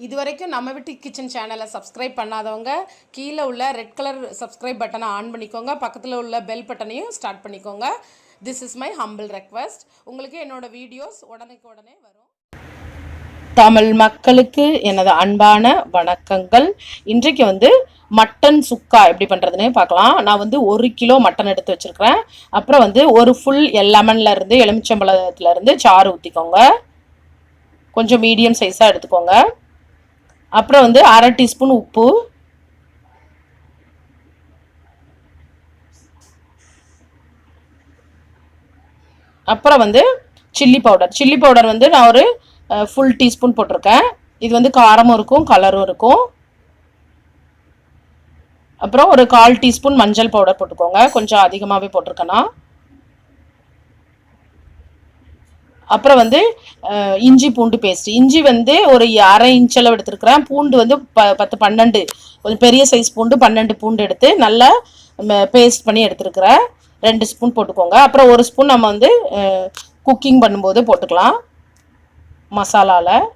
இதுவரைக்கும் நம்ம வீட்டு கிச்சன் சேனலை சப்ஸ்கிரைப் பண்ணாதவங்க கீழே உள்ள ரெட் கலர் சப்ஸ்கிரைப் பட்டனை ஆன் பண்ணிக்கோங்க. பக்கத்தில் உள்ள பெல் பட்டனையும் ஸ்டார்ட் பண்ணிக்கோங்க. This is my humble request. உங்களுக்கு என்னோட வீடியோஸ் உடனே வரும். தமிழ் மக்களுக்கு எனது அன்பான வணக்கங்கள். இன்றைக்கு மட்டன் சுக்கா எப்படி பண்ணுறதுன்னு பார்க்கலாம். நான் 1 கிலோ மட்டன் எடுத்து வச்சுருக்கிறேன். அப்புறம் ஒரு ஃபுல் லெமன்லேருந்து எலுமிச்சம்பழத்துலேருந்து சாறு ஊற்றிக்கோங்க. கொஞ்சம் மீடியம் சைஸாக எடுத்துக்கோங்க. அப்புறம் 1/2 டீஸ்பூன் உப்பு, அப்புறம் சில்லி பவுடர் நான் ஒரு ஃபுல் டீஸ்பூன் போட்டிருக்கேன். இது காரமும் இருக்கும் கலரும் இருக்கும். அப்புறம் ஒரு 1/4 டீஸ்பூன் மஞ்சள் பவுடர் போட்டுக்கோங்க. கொஞ்சம் அதிகமாகவே போட்டிருக்கேன்னா. அப்புறம் இஞ்சி பூண்டு பேஸ்ட். இஞ்சி ஒரு 1/2 இன்ச் அளவு எடுத்துருக்கிறேன். பூண்டு 10-12 கொஞ்சம் பெரிய சைஸ் பூண்டு 12 பூண்டு எடுத்து நல்லா பேஸ்ட் பண்ணி எடுத்துருக்கிறேன். 2 ஸ்பூன் போட்டுக்கோங்க. அப்புறம் 1 ஸ்பூன் நம்ம குக்கிங் பண்ணும்போது போட்டுக்கலாம் மசாலாவில்.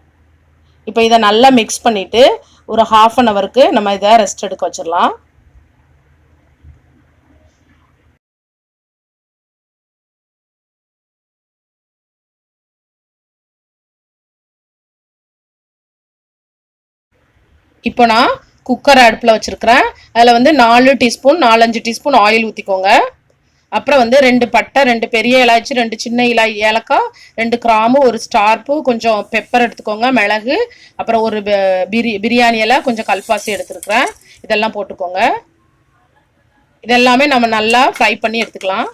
இப்போ இதை நல்லா மிக்ஸ் பண்ணிவிட்டு ஒரு 1/2 ஹவருக்கு நம்ம இதை ரெஸ்ட் எடுக்க வச்சிடலாம். இப்போ நான் குக்கர் அடுப்பில் வச்சுருக்கிறேன். அதில் 4 டீஸ்பூன் 4-5 டீஸ்பூன் ஆயில் ஊற்றிக்கோங்க. அப்புறம் 2 பட்டை, 2 பெரிய இலாச்சி, 2 சின்ன ஏலக்காய், 2 கிராம்பு, ஒரு ஸ்டார்ப்பு, கொஞ்சம் பெப்பர் எடுத்துக்கோங்க, மிளகு, அப்புறம் ஒரு பிரியாணி இலை, கொஞ்சம் கல்பாசி எடுத்துருக்கிறேன். இதெல்லாம் போட்டுக்கோங்க. இதெல்லாமே நம்ம நல்லா ஃப்ரை பண்ணி எடுத்துக்கலாம்.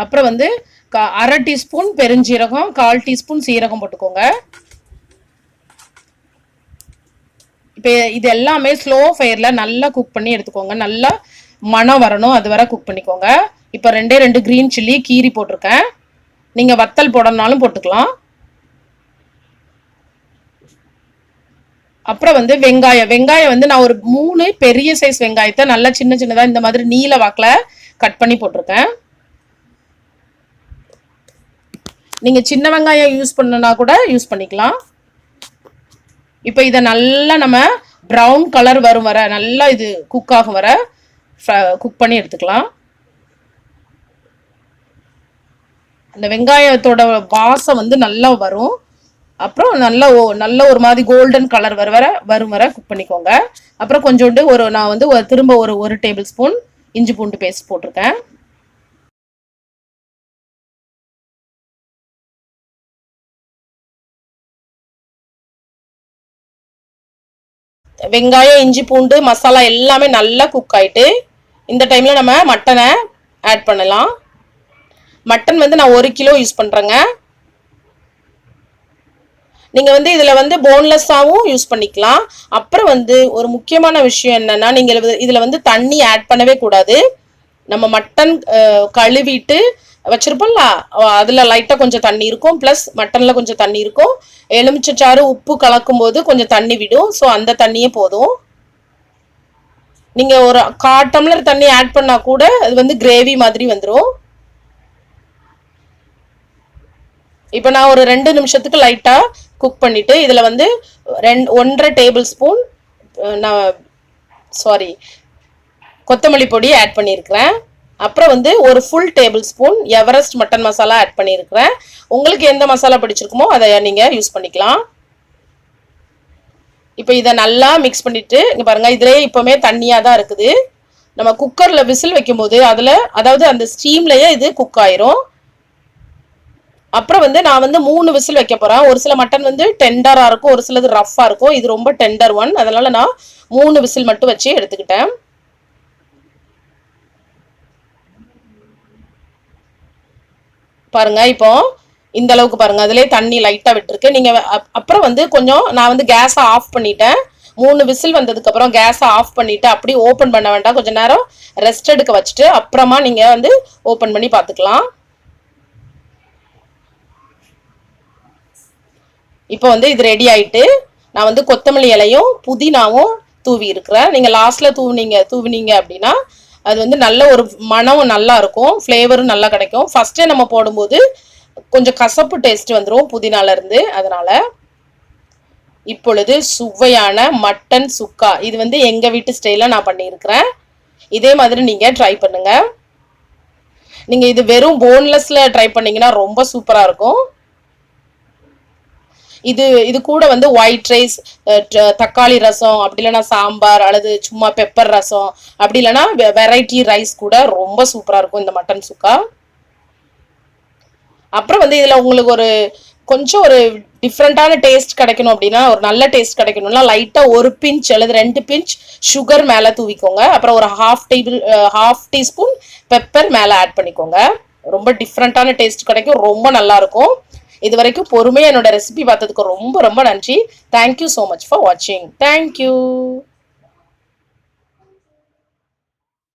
அப்புறம் 1/2 டீஸ்பூன் பெருஞ்சீரகம், 1/4 டீஸ்பூன் சீரகம் போட்டுக்கோங்க. இப்போ இது எல்லாமே ஸ்லோ ஃபயரில் நல்லா குக் பண்ணி எடுத்துக்கோங்க. நல்லா மணம் வரணும், அது வரை குக் பண்ணிக்கோங்க. இப்போ 2 க்ரீன் சில்லி கீரி போட்டிருக்கேன். நீங்கள் வத்தல் போடணும்னாலும் போட்டுக்கலாம். அப்புறம் வெங்காயம் நான் ஒரு 3 பெரிய சைஸ் வெங்காயத்தை நல்லா சின்னதாக இந்த மாதிரி நீல வாக்கில் கட் பண்ணி போட்டிருக்கேன். நீங்கள் சின்ன வெங்காயம் யூஸ் பண்ணனா கூட யூஸ் பண்ணிக்கலாம். இப்போ இதை நல்லா நம்ம ப்ரௌன் கலர் வரும் வர நல்லா இது குக் ஆகும் வர குக் பண்ணி எடுத்துக்கலாம். அந்த வெங்காயத்தோட வாசம் நல்லா வரும். அப்புறம் நல்ல ஒரு மாதிரி கோல்டன் கலர் வரும் வர குக் பண்ணிக்கோங்க. அப்புறம் கொஞ்சோண்டு நான் திரும்ப ஒரு டேபிள் ஸ்பூன் இஞ்சி பூண்டு பேஸ்ட் போட்டிருக்கேன். வெங்காயம், இஞ்சி பூண்டு, மசாலா எல்லாமே நல்லா குக் ஆகிட்டு இந்த டைமில் நம்ம மட்டனை ஆட் பண்ணலாம். மட்டன் நான் 1 கிலோ யூஸ் பண்ணுறேங்க. நீங்கள் இதில் போன்லெஸ்ஸாகவும் யூஸ் பண்ணிக்கலாம். அப்புறம் ஒரு முக்கியமான விஷயம் என்னென்னா, நீங்கள் இதில் தண்ணி ஆட் பண்ணவே கூடாது. நம்ம மட்டன் கழுவிட்டு வச்சிருப்போம்ல, அதில் லைட்டாக கொஞ்சம் தண்ணி இருக்கும், ப்ளஸ் மட்டனில் கொஞ்சம் தண்ணி இருக்கும். எலுமிச்சைச்சாறு உப்பு கலக்கும் போது கொஞ்சம் தண்ணி விடும். ஸோ அந்த தண்ணியே போதும். நீங்கள் ஒரு 1/4 டம்ளர் தண்ணி ஆட் பண்ணால் கூட அது கிரேவி மாதிரி வந்துடும். இப்போ நான் ஒரு 2 நிமிஷத்துக்கு லைட்டாக குக் பண்ணிவிட்டு இதில் 1.5 டேபிள் ஸ்பூன் கொத்தமல்லி பொடி ஆட் பண்ணியிருக்கிறேன். அப்புறம் ஒரு full tablespoon Everest mutton masala add பண்ணியிருக்கிறேன். உங்களுக்கு எந்த மசாலா பிடிச்சிருக்குமோ அதை நீங்கள் யூஸ் பண்ணிக்கலாம். இப்போ இதை நல்லா மிக்ஸ் பண்ணிவிட்டு இங்கே பாருங்கள், இதிலே இப்போவுமே தண்ணியாக தான் இருக்குது. நம்ம குக்கரில் விசில் வைக்கும்போது அதாவது அந்த ஸ்டீம்லேயே இது குக் ஆயிரும். அப்புறம் நான் 3 விசில் வைக்க போகிறேன். ஒரு சில மட்டன் டெண்டராக இருக்கும், ஒரு சிலது ரஃப்பாக இருக்கும். இது ரொம்ப டெண்டர் ஒன், அதனால் நான் 3 விசில் மட்டும் வச்சு எடுத்துக்கிட்டேன். பாருங்க, இப்போ இந்த அளவுக்கு பாருங்க, அதிலே தண்ணி லைட்டாக விட்டுருக்கு. நீங்கள் அப்புறம் கொஞ்சம் நான் கேஸை ஆஃப் பண்ணிட்டேன். 3 விசில் வந்ததுக்கப்புறம் கேஸை ஆஃப் பண்ணிவிட்டு அப்படி ஓப்பன் பண்ண வேண்டாம், கொஞ்சம் நேரம் ரெஸ்ட் எடுக்க வச்சுட்டு அப்புறமா நீங்கள் ஓப்பன் பண்ணி பார்த்துக்கலாம். இப்போ இது ரெடி ஆகிட்டு நான் கொத்தமல்லி இலையும் புதினாவும் தூவி இருக்கிறேன். நீங்கள் லாஸ்ட்டில் தூவினீங்க அப்படின்னா அது நல்ல ஒரு மணமும் நல்லா இருக்கும், ஃப்ளேவரும் நல்லா கிடைக்கும். ஃபஸ்ட்டே நம்ம போடும்போது கொஞ்சம் கசப்பு டேஸ்ட் வந்துடும் புதினால இருந்து. அதனால இப்பொழுது சுவையான மட்டன் சுக்கா, இது வந்து எங்க வீட்டு ஸ்டைல நான் பண்ணியிருக்கிறேன். இதே மாதிரி நீங்க ட்ரை பண்ணுங்க. நீங்க இது வெறும் போன்லெஸ்ல ட்ரை பண்ணீங்கன்னா ரொம்ப சூப்பரா இருக்கும். இது கூட வந்து ஒயிட் ரைஸ், தக்காளி ரசம், அப்படி இல்லைன்னா சாம்பார் அல்லது சும்மா பெப்பர் ரசம், அப்படி இல்லைன்னா வெரைட்டி ரைஸ் கூட ரொம்ப சூப்பரா இருக்கும் இந்த மட்டன் சுக்கா. அப்புறம் வந்து இதுல உங்களுக்கு கொஞ்சம் ஒரு டிஃப்ரெண்டான டேஸ்ட் கிடைக்கணும் அப்படின்னா, ஒரு நல்ல டேஸ்ட் கிடைக்கணும்னா லைட்டா ஒரு பிஞ்ச் அல்லது 2 பிஞ்ச் சுகர் மேல தூவிக்கோங்க. அப்புறம் ஒரு ஹாஃப் டீஸ்பூன் பெப்பர் மேல ஆட் பண்ணிக்கோங்க. ரொம்ப டிஃப்ரெண்டான டேஸ்ட் கிடைக்கும். ரொம்ப நல்லா இருக்கும். இது வரைக்கும் பொறுமையா என்னோட ரெசிபி பார்த்ததுக்கு ரொம்ப ரொம்ப நன்றி. தேங்க்யூ ஸோ மச் ஃபார் வாட்சிங். தேங்க்யூ.